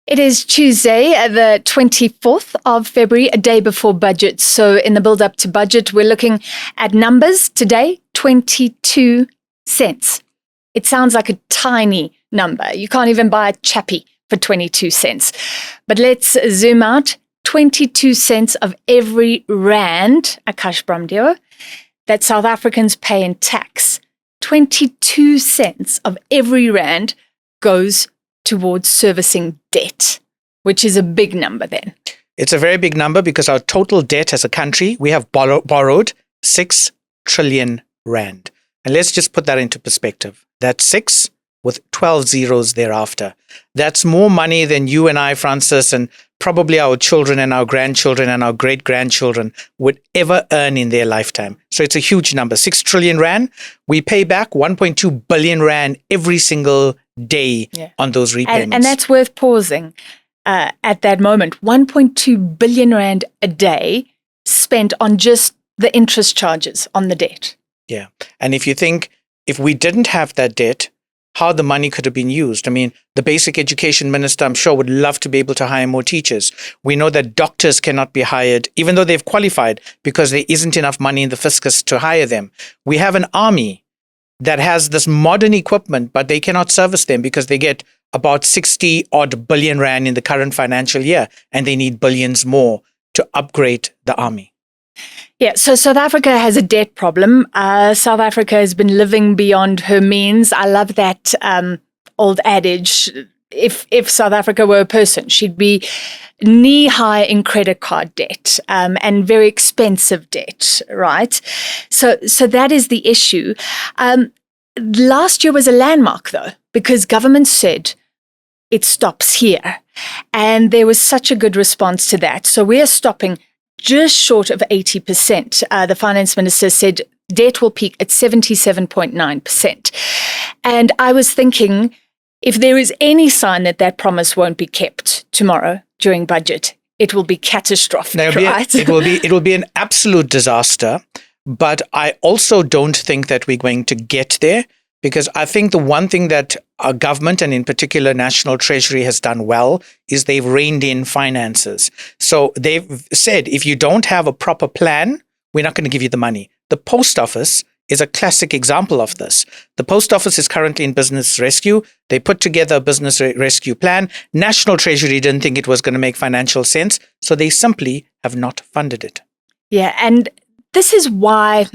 It is Tuesday, the 24th of February, a day before budget. So in the build-up to budget, we're looking at numbers today, 22 cents. It sounds like a tiny number. You can't even buy a chappie for 22 cents. But let's zoom out. 22 cents of every rand, Aakash Bramdeo, that South Africans pay in tax. 22 cents of every rand goes towards servicing debt, which is a big number then. It's a very big number because our total debt as a country, we have borrowed 6 trillion rand. And let's just put that into perspective. That's 6 with 12 zeros thereafter. That's more money than you and I, Francis, and probably our children and our grandchildren and our great-grandchildren would ever earn in their lifetime. So it's a huge number. 6 trillion rand. We pay back 1.2 billion rand every single day on those repayments. And that's worth pausing at that moment. 1.2 billion rand a day spent on just the interest charges on the debt. Yeah. And if you think, if we didn't have that debt, how the money could have been used. I mean, the basic education minister, I'm sure, would love to be able to hire more teachers. We know that doctors cannot be hired, even though they've qualified, because there isn't enough money in the fiscus to hire them. We have an army that has this modern equipment, but they cannot service them because they get about 60 odd billion rand in the current financial year, and they need billions more to upgrade the army. Yeah, so South Africa has a debt problem. South Africa has been living beyond her means. I love that old adage, if South Africa were a person, she'd be knee-high in credit card debt and very expensive debt, right? So that is the issue. Last year was a landmark, though, because government said it stops here. And there was such a good response to that. So we are stopping just short of 80%. The finance minister said debt will peak at 77.9%. And I was thinking, if there is any sign that that promise won't be kept tomorrow during budget, it will be catastrophic, right? It will be an absolute disaster. But I also don't think that we're going to get there, because I think the one thing that our government, and in particular National Treasury, has done well is they've reined in finances. So they've said, if you don't have a proper plan, we're not going to give you the money. The post office is a classic example of this. The post office is currently in business rescue. They put together a business rescue plan. National Treasury didn't think it was going to make financial sense, so they simply have not funded it. Yeah, and this is why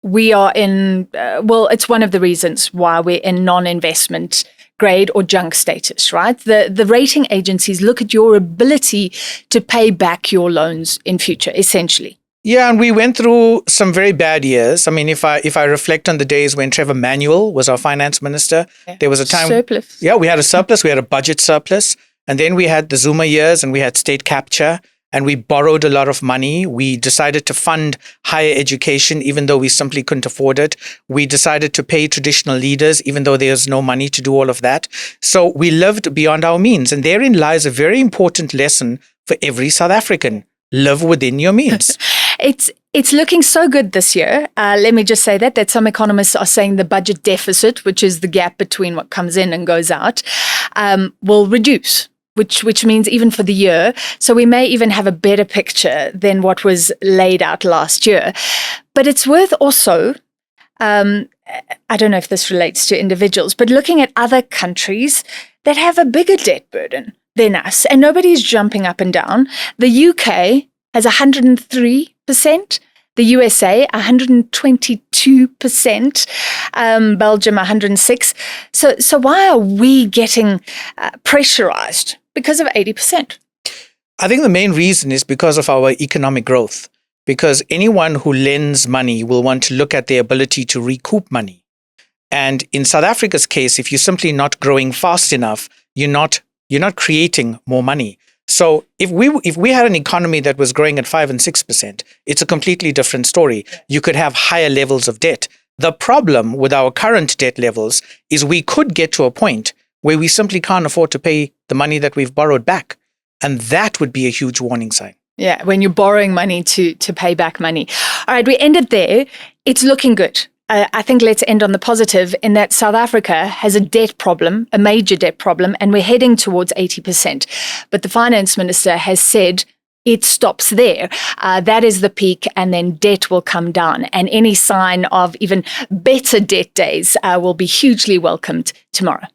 we are in, it's one of the reasons why we're in non-investment grade or junk status, right? The rating agencies look at your ability to pay back your loans in future, essentially. Yeah, and we went through some very bad years. I mean, if I reflect on the days when Trevor Manuel was our finance minister, there was a time... Surplus. Yeah, we had a surplus. We had a budget surplus. And then we had the Zuma years and we had state capture. And we borrowed a lot of money. We decided to fund higher education, even though we simply couldn't afford it. We decided to pay traditional leaders, even though there's no money to do all of that. So we lived beyond our means. And therein lies a very important lesson for every South African. Live within your means. It's looking so good this year. Let me just say that some economists are saying the budget deficit, which is the gap between what comes in and goes out, will reduce. Which means even for the year. So we may even have a better picture than what was laid out last year. But it's worth also, I don't know if this relates to individuals, but looking at other countries that have a bigger debt burden than us, and nobody's jumping up and down. The UK has 103%. The USA, 122%, Belgium, 106%. So why are we getting pressurized? Because of 80%. I think the main reason is because of our economic growth. Because anyone who lends money will want to look at their ability to recoup money. And in South Africa's case, if you're simply not growing fast enough, you're not creating more money. So if we had an economy that was growing at 5 and 6%, it's a completely different story. You could have higher levels of debt. The problem with our current debt levels is we could get to a point where we simply can't afford to pay the money that we've borrowed back. And that would be a huge warning sign. Yeah, when you're borrowing money to pay back money. All right, we ended there. It's looking good. I think let's end on the positive in that South Africa has a debt problem, a major debt problem, and we're heading towards 80%. But the finance minister has said it stops there. That is the peak, and then debt will come down. And any sign of even better debt days will be hugely welcomed tomorrow.